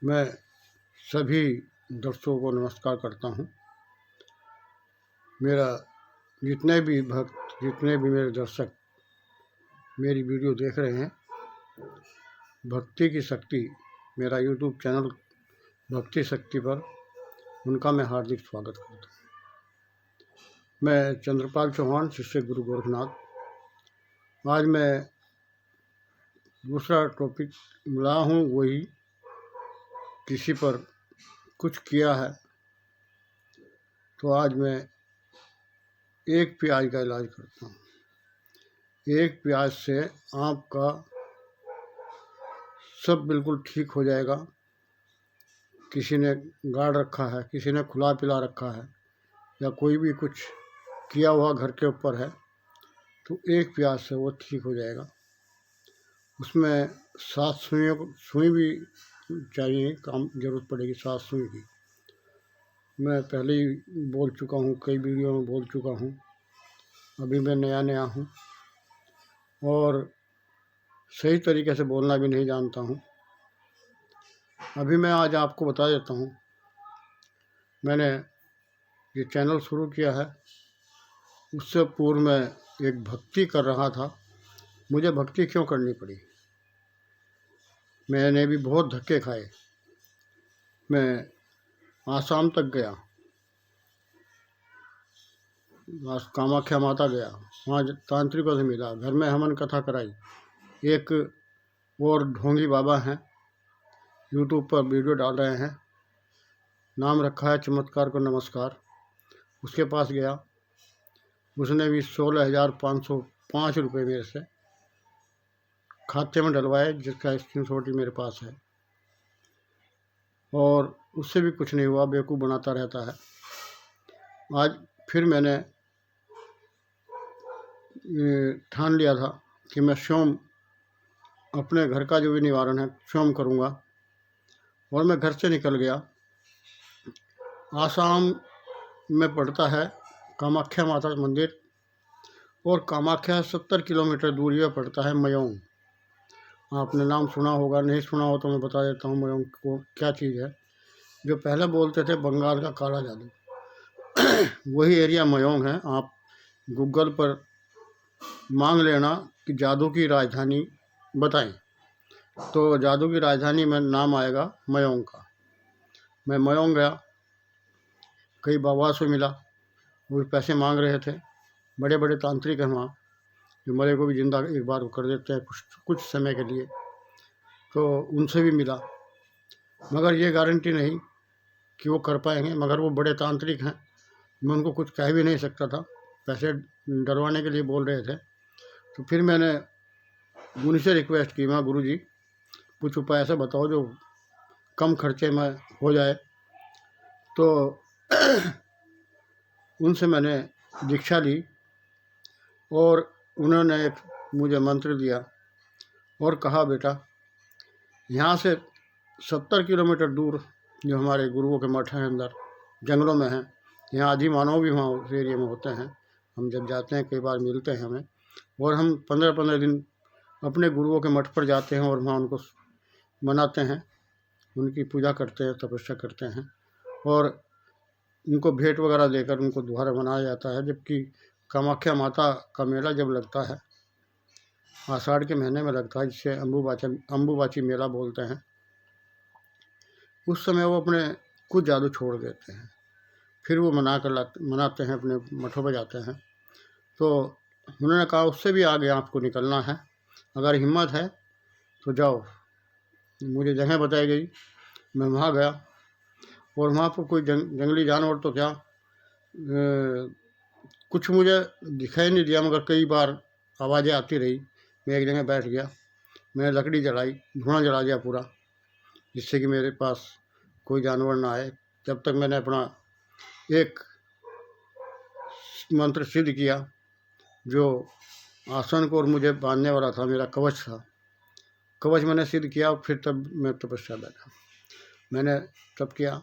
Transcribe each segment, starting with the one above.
मैं सभी दर्शकों को नमस्कार करता हूँ। मेरा जितने भी भक्त, जितने भी मेरे दर्शक मेरी वीडियो देख रहे हैं, भक्ति की शक्ति मेरा यूट्यूब चैनल भक्ति शक्ति पर उनका मैं हार्दिक स्वागत करता हूँ। मैं चंद्रपाल चौहान, शिष्य गुरु गोरखनाथ। आज मैं दूसरा टॉपिक मिला हूँ, वही किसी पर कुछ किया है तो आज मैं एक प्याज का इलाज करता हूँ। एक प्याज से आपका सब बिल्कुल ठीक हो जाएगा। किसी ने गाड़ रखा है, किसी ने खुला पिला रखा है, या कोई भी कुछ किया हुआ घर के ऊपर है, तो एक प्याज से वो ठीक हो जाएगा। उसमें 7 सुई भी चाहिए, काम जरूरत पड़ेगी 7 सुई की। मैं पहले ही बोल चुका हूँ, कई वीडियो में बोल चुका हूँ। अभी मैं नया हूँ और सही तरीके से बोलना भी नहीं जानता हूँ। अभी मैं आज आपको बता देता हूँ, मैंने ये चैनल शुरू किया है, उससे पूर्व मैं एक भक्ति कर रहा था। मुझे भक्ति क्यों करनी पड़ी? मैंने भी बहुत धक्के खाए। मैं आसाम तक गया, कामाख्या माता गया, वहाँ तांत्रिकों से मिला, घर में हवन कथा कराई। एक और ढोंगी बाबा हैं, यूट्यूब पर वीडियो डाल रहे हैं, नाम रखा है चमत्कार को नमस्कार। उसके पास गया, उसने भी 16,505 रुपये मेरे से खाते में डलवाए, जिसका स्क्रीनशॉट ही मेरे पास है। और उससे भी कुछ नहीं हुआ, बेवकूफ़ बनाता रहता है। आज फिर मैंने ठान लिया था कि मैं स्वयं अपने घर का जो भी निवारण है स्वयं करूँगा। और मैं घर से निकल गया। आसाम में पड़ता है कामाख्या माता मंदिर, और कामाख्या 70 किलोमीटर दूरी पर पड़ता है मयोंग। आपने नाम सुना होगा, नहीं सुना हो तो मैं बता देता हूँ मयोंग को क्या चीज़ है। जो पहले बोलते थे बंगाल का काला जादू, वही एरिया मयोंग है। आप गूगल पर मांग लेना कि जादू की राजधानी बताएं, तो जादू की राजधानी में नाम आएगा मयोंग का। मैं मयोंग गया, कई बाबा से मिला, वो पैसे मांग रहे थे। बड़े बड़े तांत्रिक हैं वहाँ, जो मरे को भी जिंदा एक बार कर देते हैं कुछ समय के लिए। तो उनसे भी मिला, मगर ये गारंटी नहीं कि वो कर पाएंगे। मगर वो बड़े तांत्रिक हैं, मैं उनको कुछ कह भी नहीं सकता था, पैसे डरवाने के लिए बोल रहे थे। तो फिर मैंने उन्हीं से रिक्वेस्ट की, मैं गुरु जी कुछ उपाय ऐसा बताओ जो कम खर्चे में हो जाए। तो उनसे मैंने दीक्षा ली और उन्होंने एक मुझे मंत्र दिया और कहा, बेटा यहाँ से 70 किलोमीटर दूर जो हमारे गुरुओं के मठ हैं, अंदर जंगलों में हैं, यहाँ आदि मानव भी वहाँ उस एरिया में होते हैं। हम जब जाते हैं कई बार मिलते हैं हमें, और हम 15-15 दिन अपने गुरुओं के मठ पर जाते हैं और वहाँ उनको मनाते हैं, उनकी पूजा करते हैं, तपस्या करते हैं, और उनको भेंट वगैरह देकर उनको दोबारा मनाया जाता है। जबकि कामाख्या माता का मेला जब लगता है, आषाढ़ के महीने में लगता है, जिसे अम्बुबाची मेला बोलते हैं, उस समय वो अपने कुछ जादू छोड़ देते हैं, फिर वो मनाते हैं, अपने मठों पर जाते हैं। तो उन्होंने कहा उससे भी आगे आपको निकलना है, अगर हिम्मत है तो जाओ। मुझे जगह बताई गई, मैं वहाँ गया, और वहाँ पर कोई जंगली जानवर तो क्या कुछ मुझे दिखाई नहीं दिया, मगर कई बार आवाज़ें आती रही। मैं एक जगह बैठ गया, मैंने लकड़ी जलाई, धुआं जला दिया पूरा, जिससे कि मेरे पास कोई जानवर ना आए। जब तक मैंने अपना एक मंत्र सिद्ध किया, जो आसन को और मुझे बांधने वाला था, मेरा कवच था, कवच मैंने सिद्ध किया, फिर तब मैं तपस्या बैठा। मैंने तब किया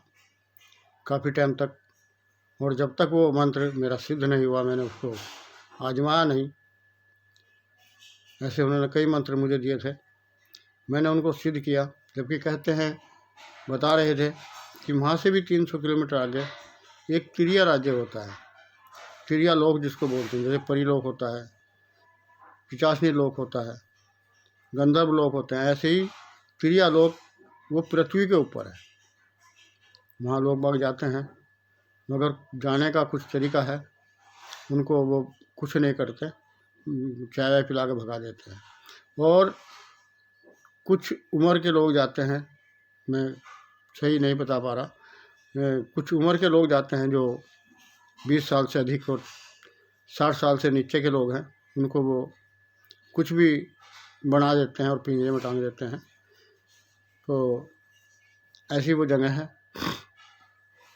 काफ़ी टाइम तक, और जब तक वो मंत्र मेरा सिद्ध नहीं हुआ, मैंने उसको आजमाया नहीं। ऐसे उन्होंने कई मंत्र मुझे दिए थे, मैंने उनको सिद्ध किया। जबकि कहते हैं बता रहे थे कि वहाँ से भी 300 किलोमीटर आगे एक तिरिया राज्य होता है, तिरिया लोक जिसको बोलते हैं, जैसे परीलोक होता है, पिचासनी लोक होता है, गंधर्व लोक होते हैं, ऐसे ही तिरिया लोक वो पृथ्वी के ऊपर है। वहाँ लोग बाग जाते हैं, मगर जाने का कुछ तरीका है, उनको वो कुछ नहीं करते, चाय वाय पिला के भगा देते हैं। और कुछ उम्र के लोग जाते हैं, मैं सही नहीं बता पा रहा, कुछ उम्र के लोग जाते हैं जो 20 साल से अधिक और 60 साल से नीचे के लोग हैं, उनको वो कुछ भी बना देते हैं और पिंजरे में टांग देते हैं। तो ऐसी वो जगह है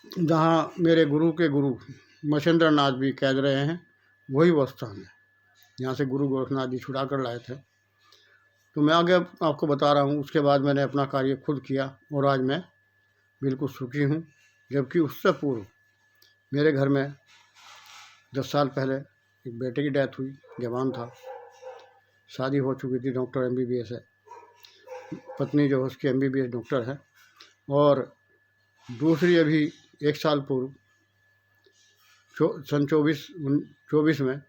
जहाँ मेरे गुरु के गुरु मछेंद्र नाथ भी कैद रहे हैं, वही वो स्थान है यहाँ से गुरु गोरखनाथ जी छुड़ा कर लाए थे। तो मैं आगे आपको बता रहा हूँ। उसके बाद मैंने अपना कार्य खुद किया और आज मैं बिल्कुल सुखी हूँ। जबकि उससे पूर्व मेरे घर में 10 साल पहले एक बेटे की डेथ हुई, जवान था, शादी हो चुकी थी, डॉक्टर MBBS है, पत्नी जो उसकी MBBS डॉक्टर है। और दूसरी अभी 1 साल पूर्व सन 24 में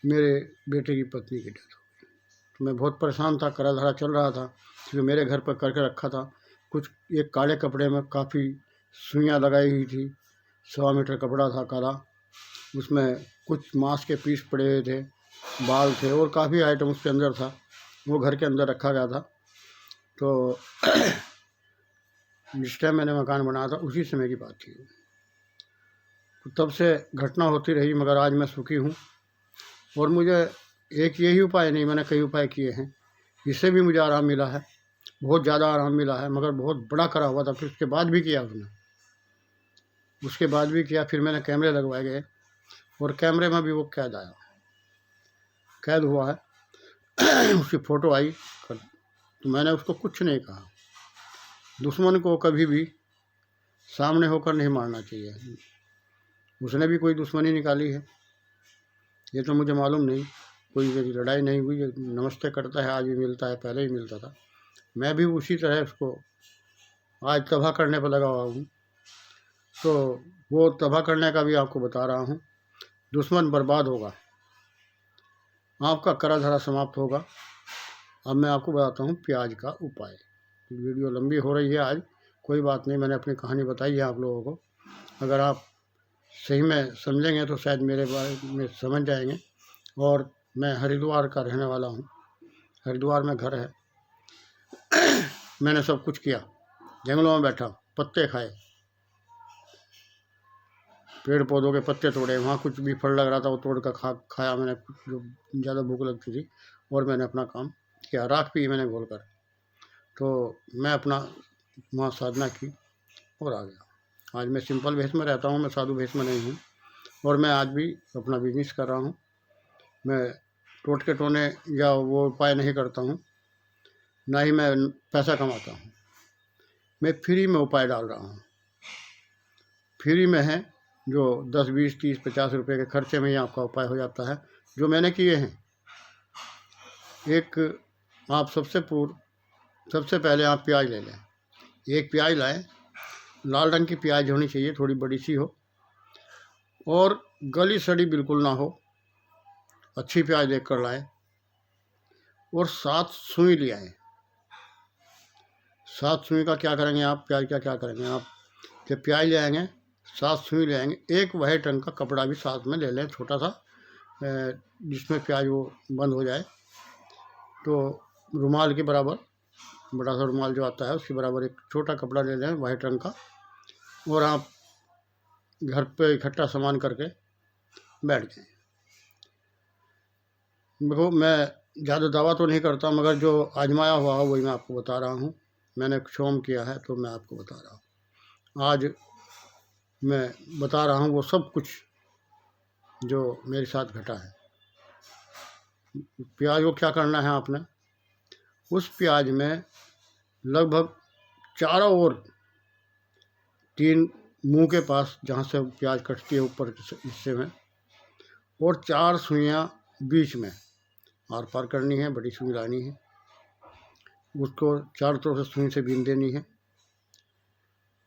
मेरे बेटे की पत्नी की डेथ हो गई। तो मैं बहुत परेशान था, करा धरा चल रहा था, क्योंकि मेरे घर पर करके रखा था कुछ, एक काले कपड़े में काफ़ी सुइयाँ लगाई हुई थी, 1.25 मीटर कपड़ा था काला, उसमें कुछ मांस के पीस पड़े हुए थे, बाल थे और काफ़ी आइटम उसके अंदर था, वो घर के अंदर रखा गया था। तो जिस टाइम मैंने मकान बनाया था उसी समय की बात थी। तो तब से घटना होती रही, मगर आज मैं सुखी हूँ। और मुझे एक यही उपाय नहीं, मैंने कई उपाय किए हैं, इससे भी मुझे आराम मिला है, बहुत ज़्यादा आराम मिला है, मगर बहुत बड़ा करा हुआ था। फिर उसके बाद भी किया फिर मैंने कैमरे लगवाए गए और कैमरे में भी वो कैद हुआ है उसकी फ़ोटो आई। तो मैंने उसको कुछ नहीं कहा। दुश्मन को कभी भी सामने होकर नहीं मारना चाहिए। उसने भी कोई दुश्मनी निकाली है, ये तो मुझे मालूम नहीं, कोई मेरी लड़ाई नहीं हुई। नमस्ते करता है, आज भी मिलता है, पहले ही मिलता था। मैं भी उसी तरह उसको आज तबाह करने पर लगा हुआ हूँ। तो वो तबाह करने का भी आपको बता रहा हूँ। दुश्मन बर्बाद होगा, आपका करा धरा समाप्त होगा। अब मैं आपको बताता हूँ प्याज का उपाय। वीडियो लंबी हो रही है आज, कोई बात नहीं, मैंने अपनी कहानी बताई है आप लोगों को। अगर आप सही में समझेंगे तो शायद मेरे बारे में समझ जाएंगे। और मैं हरिद्वार का रहने वाला हूँ, हरिद्वार में घर है। मैंने सब कुछ किया, जंगलों में बैठा, पत्ते खाए, पेड़ पौधों के पत्ते तोड़े, वहाँ कुछ भी फल लग रहा था वो तोड़ कर खाया मैंने, जो ज़्यादा भूख लगती थी। और मैंने अपना काम किया, राख पी मैंने घोल कर। तो मैं अपना वहाँ साधना की और आ गया। आज मैं सिंपल भेष में रहता हूँ, मैं साधु भेष में नहीं हूँ। और मैं आज भी अपना बिजनेस कर रहा हूँ। मैं टोटके टोने या वो उपाय नहीं करता हूँ, ना ही मैं पैसा कमाता हूँ। मैं फ्री में उपाय डाल रहा हूँ। फ्री में है जो 10, 20, 30, 50 रुपये के खर्चे में ही आपका उपाय हो जाता है, जो मैंने किए हैं। एक आप सबसे पहले आप प्याज ले लें। एक प्याज लाएं, लाल रंग की प्याज होनी चाहिए, थोड़ी बड़ी सी हो और गली सड़ी बिल्कुल ना हो, अच्छी प्याज देख कर लाएँ। और 7 सुई ले आएँ। 7 सुई का क्या करेंगे आप, प्याज का क्या करेंगे आप, जब प्याज ले आएंगे 7 सुई ले आएंगे। एक वाइट रंग का कपड़ा भी साथ में ले लें, छोटा सा, जिसमें प्याज वो बंद हो जाए। तो रुमाल के बराबर, बड़ा सा रुमाल जो आता है उसके बराबर एक छोटा कपड़ा ले लें वाइट रंग का। और आप घर पे इकट्ठा सामान करके बैठ जाएं। देखो, मैं ज़्यादा दावा तो नहीं करता, मगर जो आजमाया हुआ है वही मैं आपको बता रहा हूँ। मैंने क्षोम किया है तो मैं आपको बता रहा हूँ। आज मैं बता रहा हूँ वो सब कुछ जो मेरे साथ घटा है। प्याज को क्या करना है आपने, उस प्याज में लगभग चारों ओर 3 मुंह के पास जहाँ से प्याज कटती है ऊपर के हिस्से में, और 4 सुइयाँ बीच में आर पार करनी है, बड़ी सुई लानी है। उसको चारों तरफ से सुई से बीन देनी है।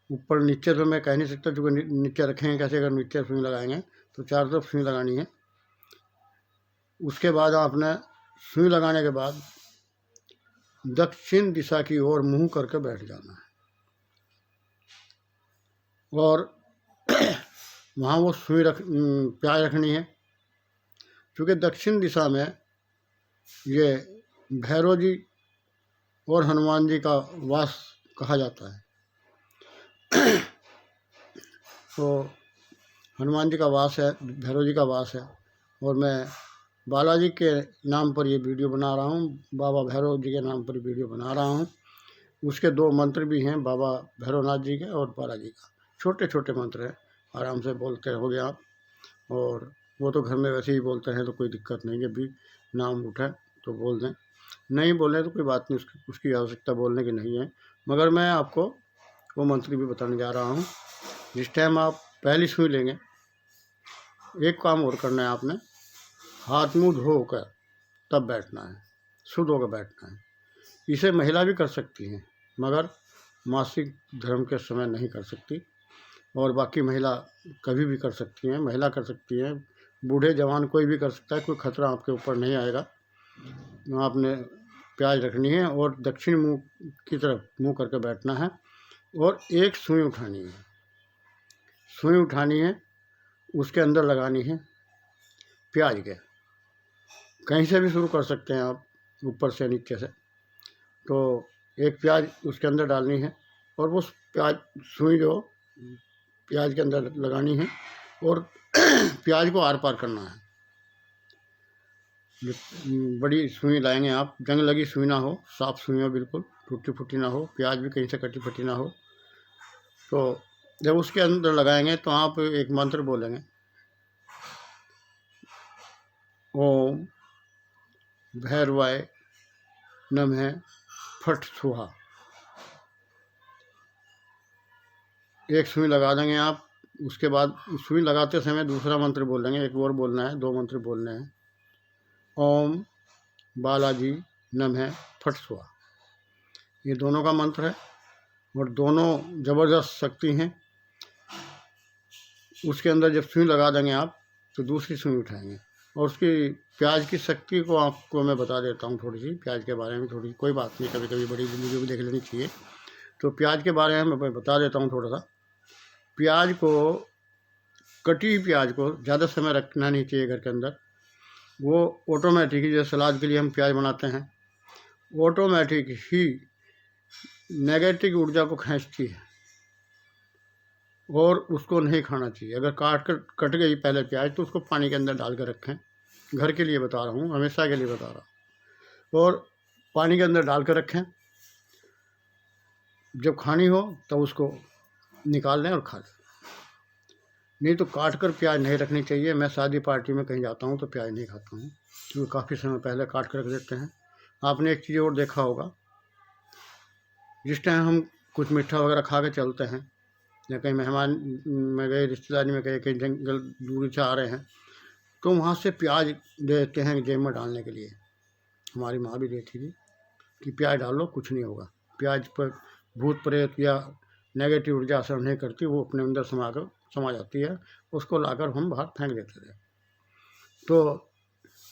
ऊपर नीचे तो मैं कह नहीं सकता, क्योंकि नीचे रखेंगे कैसे, अगर नीचे सुई लगाएंगे तो चारों तरफ सुई लगानी है। उसके बाद आपने सुई लगाने के बाद दक्षिण दिशा की ओर मुंह करके बैठ जाना है और वहाँ वो सुई प्याज रखनी है। क्योंकि दक्षिण दिशा में ये भैरव जी और हनुमान जी का वास कहा जाता है। तो हनुमान जी का वास है, भैरव जी का वास है, और मैं बालाजी के नाम पर ये वीडियो बना रहा हूँ, बाबा भैरव जी के नाम पर वीडियो बना रहा हूँ। उसके 2 मंत्र भी हैं, बाबा भैरवनाथ जी के और बालाजी का। छोटे छोटे मंत्र हैं, आराम से बोलते रहोगे आप, और वो तो घर में वैसे ही बोलते हैं तो कोई दिक्कत नहीं, जब भी नाम उठे तो बोल दें, नहीं बोलें तो कोई बात नहीं, उसकी आवश्यकता बोलने की नहीं है। मगर मैं आपको वो मंत्र भी बताने जा रहा हूँ। जिस टाइम आप पहली सुई लेंगे, एक काम और करना है आपने, हाथ मुँह धोकर तब बैठना है, शुद्ध होकर बैठना है। इसे महिला भी कर सकती हैं, मगर मासिक धर्म के समय नहीं कर सकती, और बाकी महिला कभी भी कर सकती हैं, महिला कर सकती हैं, बूढ़े जवान कोई भी कर सकता है, कोई खतरा आपके ऊपर नहीं आएगा। आपने प्याज रखनी है और दक्षिण मुंह की तरफ मुंह करके बैठना है, और एक सुई उठानी है। सुई उठानी है, उसके अंदर लगानी है प्याज के, कहीं से भी शुरू कर सकते हैं आप, ऊपर से नीचे से। तो एक प्याज उसके अंदर डालनी है, और वो प्याज सुई जो प्याज के अंदर लगानी है, और प्याज को आर पार करना है। बड़ी सुई लाएंगे आप, जंग लगी सुई ना हो, साफ सुई हो, बिल्कुल टूटी फूटी ना हो, प्याज भी कहीं से कटी फटी ना हो। तो जब उसके अंदर लगाएंगे तो आप एक मंत्र बोलेंगे, ओम भैरवाय नमः फट स्वाहा। एक सुई लगा देंगे आप। उसके बाद सुई लगाते समय दूसरा मंत्र बोलेंगे, एक और बोलना है, 2 मंत्र बोलने हैं। ओम बालाजी नमः फट स्वाहा, ये दोनों का मंत्र है, और दोनों ज़बरदस्त शक्ति हैं। उसके अंदर जब सुई लगा देंगे आप, तो दूसरी सुई उठाएंगे, और उसकी प्याज की शक्ति को आपको मैं बता देता हूँ थोड़ी सी, प्याज के बारे में थोड़ी, कोई बात नहीं, कभी कभी बड़ी वीडियो भी देख लेनी चाहिए। तो प्याज के बारे में मैं बता देता हूँ थोड़ा सा। प्याज को, कटी प्याज को ज़्यादा समय रखना नहीं चाहिए घर के अंदर। वो ऑटोमेटिक ही, जैसे सलाद के लिए हम प्याज बनाते हैं, ऑटोमेटिक ही नेगेटिव ऊर्जा को खींचती है, और उसको नहीं खाना चाहिए। अगर कट गई पहले प्याज, तो उसको पानी के अंदर डाल कर रखें। घर के लिए बता रहा हूँ, हमेशा के लिए बता रहा हूँ। और पानी के अंदर डाल कर रखें, जब खानी हो तब उसको निकाल लें और खा लें। नहीं तो काट कर प्याज नहीं रखनी चाहिए। मैं शादी पार्टी में कहीं जाता हूँ तो प्याज नहीं खाता हूँ, क्योंकि काफ़ी समय पहले काट कर रख देते हैं। आपने एक चीज़ और देखा होगा, जिस टाइम हम कुछ मीठा वगैरह खा के चलते हैं, या कहीं मेहमान में गए, रिश्तेदारी में गए, कहीं जंगल दूरी से आ रहे हैं, तो वहाँ से प्याज दे देते हैं जेब में डालने के लिए। हमारी माँ भी देती थी कि प्याज डाल लो, कुछ नहीं होगा। प्याज पर भूत प्रेत या नेगेटिव ऊर्जा असर नहीं करती, वो अपने अंदर समा जाती है। उसको लाकर हम बाहर फेंक देते थे। तो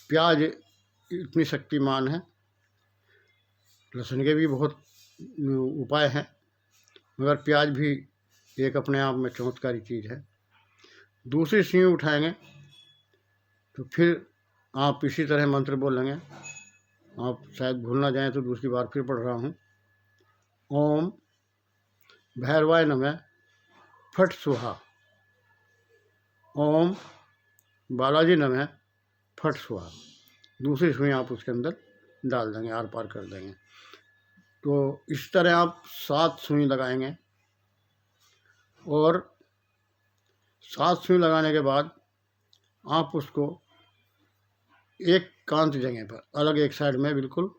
प्याज इतनी शक्तिमान है। लहसुन के भी बहुत उपाय हैं, मगर प्याज भी एक अपने आप में चमत्कारी चीज़ है। दूसरी सुई उठाएंगे तो फिर आप इसी तरह मंत्र बोलेंगे। आप शायद भूल ना जाएं, तो दूसरी बार फिर पढ़ रहा हूँ। ओम भैरवाय नमः फट स्वाहा। ओम बालाजी नमः फट स्वाहा। दूसरी सुई आप उसके अंदर डाल देंगे, आर पार कर देंगे। तो इस तरह आप 7 सुई लगाएंगे, और 7 सुई लगाने के बाद आप उसको एक कांत जगह पर, अलग एक साइड में बिल्कुल,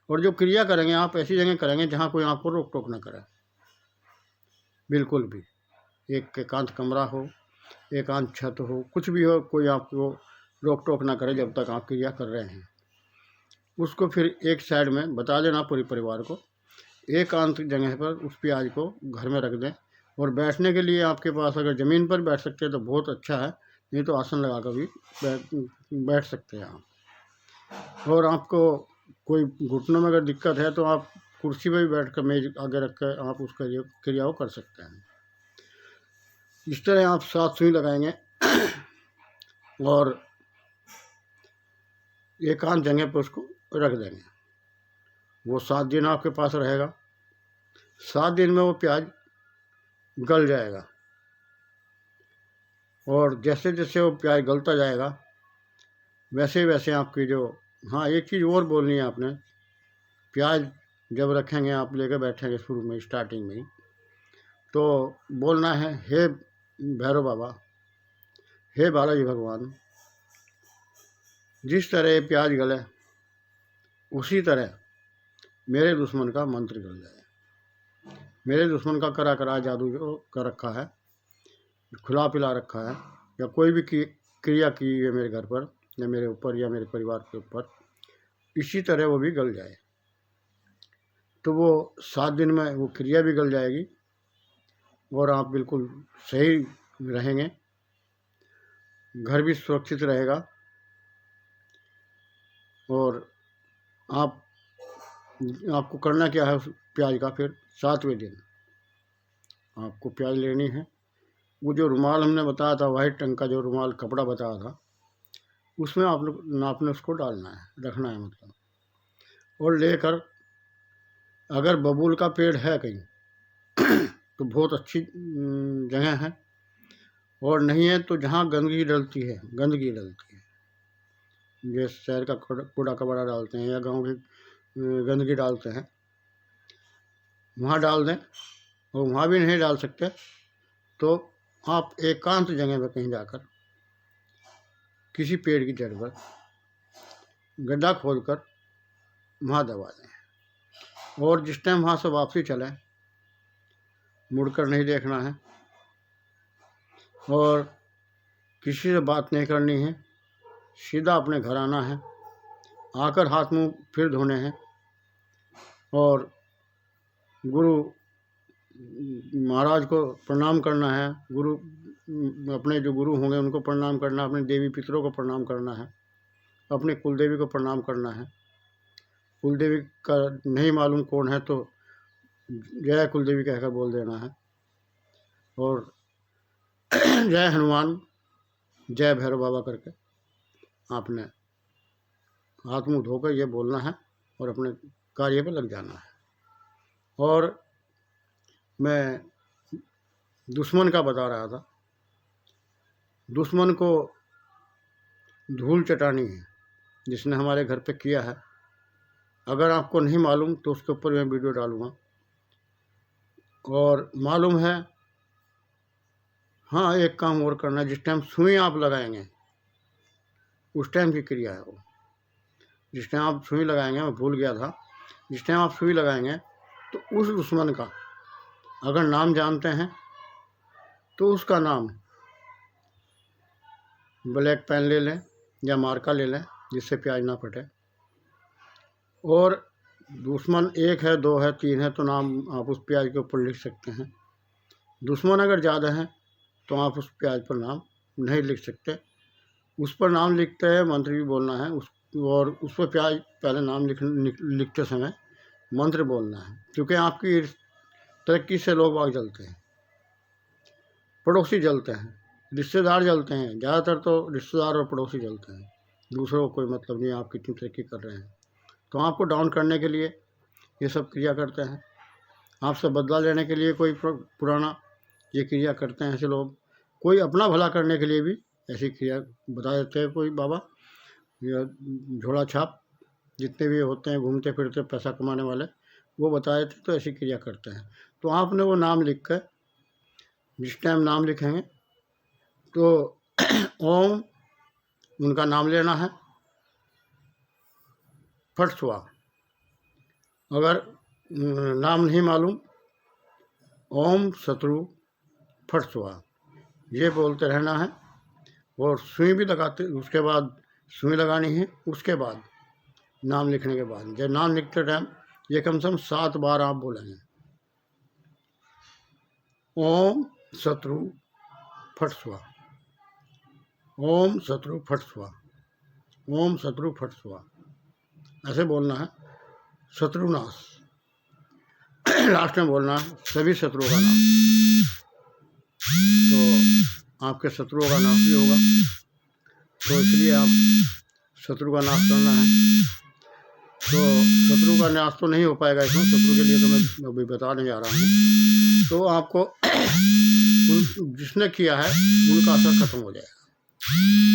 और जो क्रिया करेंगे आप ऐसी जगह करेंगे जहाँ कोई आपको रोक टोक ना करे, बिल्कुल भी। एक एकांत कमरा हो, एकांत छत हो, कुछ भी हो, कोई आपको रोक टोक ना करे जब तक आप क्रिया कर रहे हैं। उसको फिर एक साइड में बता देना पूरे परिवार को, एकांत जगह पर उस प्याज को घर में रख दें। और बैठने के लिए आपके पास अगर ज़मीन पर बैठ सकते हैं तो बहुत अच्छा है, नहीं तो आसन लगा कर भी बैठ सकते हैं आप। और आपको कोई घुटनों में अगर दिक्कत है तो आप कुर्सी पर भी बैठ कर मेज आगे रख कर आप उस क्रिया को कर सकते हैं। इस तरह आप 7 सुई लगाएंगे और एकांत जगह पर उसको रख देंगे। वो 7 दिन आपके पास रहेगा। 7 दिन में वो प्याज गल जाएगा और जैसे जैसे वो प्याज गलता जाएगा वैसे वैसे आपकी जो, हाँ एक चीज़ और बोलनी है आपने, प्याज जब रखेंगे आप लेकर बैठेंगे शुरू में स्टार्टिंग में ही, तो बोलना है हे भैरव बाबा, हे बालाजी भगवान, जिस तरह ये प्याज गले उसी तरह मेरे दुश्मन का मंत्र गल जाए। मेरे दुश्मन का करा करा जादू जो कर रखा है, खुला पिला रखा है, या कोई भी क्रिया की है मेरे घर पर या मेरे ऊपर या मेरे परिवार के ऊपर, इसी तरह वो भी गल जाए। तो वो 7 दिन में वो क्रिया भी गल जाएगी और आप बिल्कुल सही रहेंगे, घर भी सुरक्षित रहेगा। और आपको करना क्या है उस प्याज का, फिर 7वें दिन आपको प्याज लेनी है। वो जो रुमाल हमने बताया था, वाइट रंग का जो रुमाल कपड़ा बताया था, उसमें आप लोग नापने उसको डालना है, रखना है मतलब। और लेकर अगर बबूल का पेड़ है कहीं तो बहुत अच्छी जगह है, और नहीं है तो जहाँ गंदगी डलती है, जैसे शहर का कूड़ा कबाड़ा डालते हैं या गांव की गंदगी डालते हैं, वहाँ डाल दें। और वहाँ भी नहीं डाल सकते तो आप एकांत जगह पर कहीं जाकर किसी पेड़ की जड़ पर गड्ढा खोदकर वहाँ दबा दें। और जिस टाइम वहाँ से वापसी चलें, मुड़कर नहीं देखना है और किसी से बात नहीं करनी है, सीधा अपने घर आना है, आकर हाथ मुंह फिर धोने हैं और गुरु महाराज को प्रणाम करना है, अपने जो गुरु होंगे उनको प्रणाम करना, अपने देवी पितरों को प्रणाम करना है, अपने कुलदेवी को प्रणाम करना है। कुलदेवी का नहीं मालूम कौन है तो जय कुलदेवी कहकर बोल देना है। और जय हनुमान, जय भैरव बाबा करके आपने हाथ मुंह धोकर ये बोलना है और अपने कार्य पर लग जाना है। और मैं दुश्मन का बता रहा था, दुश्मन को धूल चटानी है जिसने हमारे घर पे किया है। अगर आपको नहीं मालूम तो उसके ऊपर मैं वीडियो डालूँगा। और मालूम है, हाँ एक काम और करना है, जिस टाइम सुई आप लगाएंगे उस टाइम की क्रिया है वो। जिस टाइम आप सुई लगाएंगे, मैं भूल गया था, जिस टाइम आप सुई लगाएंगे तो उस दुश्मन का अगर नाम जानते हैं तो उसका नाम ब्लैक पेन ले लें या मार्का ले लें जिससे प्याज ना फटे। और दुश्मन 1 है, 2 है, 3 है तो नाम आप उस प्याज के ऊपर लिख सकते हैं। दुश्मन अगर ज़्यादा हैं तो आप उस प्याज पर नाम नहीं लिख सकते। उस पर नाम लिखते हैं मंत्र भी बोलना है और उस पर प्याज पहले नाम लिखते समय मंत्र बोलना है, क्योंकि आपकी तरक्की से लोग बाग जलते हैं, पड़ोसी जलते हैं, रिश्तेदार जलते हैं। ज़्यादातर तो रिश्तेदार और पड़ोसी जलते हैं, दूसरों को कोई मतलब नहीं आप कितनी तरक्की कर रहे हैं। तो आपको डाउन करने के लिए ये सब क्रिया करते हैं, आपसे बदला लेने के लिए कोई पुराना ये क्रिया करते हैं ऐसे लोग। कोई अपना भला करने के लिए भी ऐसी क्रिया बता देते हैं कोई बाबा या झोला छाप जितने भी होते हैं घूमते फिरते पैसा कमाने वाले, वो बता देते तो ऐसी क्रिया करते हैं। तो आपने वो नाम लिख कर, जिस टाइम नाम लिखेंगे तो ओम उनका नाम लेना है, फट स्वा। अगर नाम नहीं मालूम, ओम शत्रु फट स्वा ये बोलते रहना है। और सुई भी लगाते, उसके बाद सुई लगानी है। उसके बाद नाम लिखने के बाद जब नाम लिखते टाइम ये कम से कम 7 बार आप बोलेंगे। ओम शत्रु फट स्वाहा, ओम शत्रु फट स्वाहा, ओम शत्रु फट स्वाहा, ऐसे बोलना है। शत्रुनाश लास्ट में बोलना है, सभी शत्रुओं का नाश। तो आपके शत्रुओं का नाश भी होगा, तो इसलिए आप शत्रु का नाश करना है। तो शत्रु का नाश तो नहीं हो पाएगा इसमें, शत्रु के लिए तो मैं अभी बताने जा रहा हूँ। तो आपको जिसने किया है उनका असर खत्म हो जाएगा।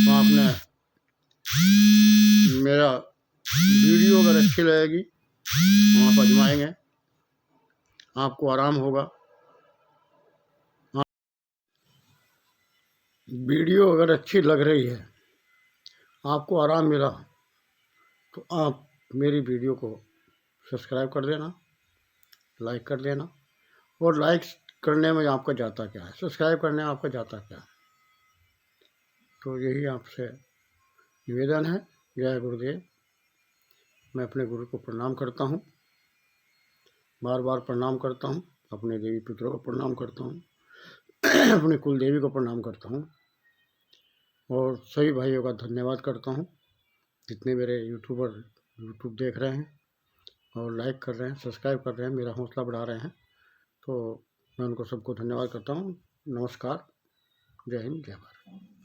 तो आपने मेरा वीडियो अगर अच्छी लगेगी आप आजमाएंगे, आपको आराम होगा। वीडियो अगर अच्छी लग रही है, आपको आराम मिला, तो आप मेरी वीडियो को सब्सक्राइब कर देना, लाइक कर देना। और लाइक करने में आपका जाता क्या है, सब्सक्राइब करने में आपका जाता क्या है। तो यही आपसे निवेदन है। जय गुरुदेव। मैं अपने गुरु को प्रणाम करता हूँ, बार बार प्रणाम करता हूँ। अपने देवी पुत्रों को प्रणाम करता हूँ, अपने कुल देवी को प्रणाम करता हूँ, और सभी भाइयों का धन्यवाद करता हूँ जितने मेरे यूट्यूब देख रहे हैं और लाइक कर रहे हैं, सब्सक्राइब कर रहे हैं, मेरा हौसला बढ़ा रहे हैं। तो मैं उनको सबको धन्यवाद करता हूँ। नमस्कार, जय हिंद, जय भारत।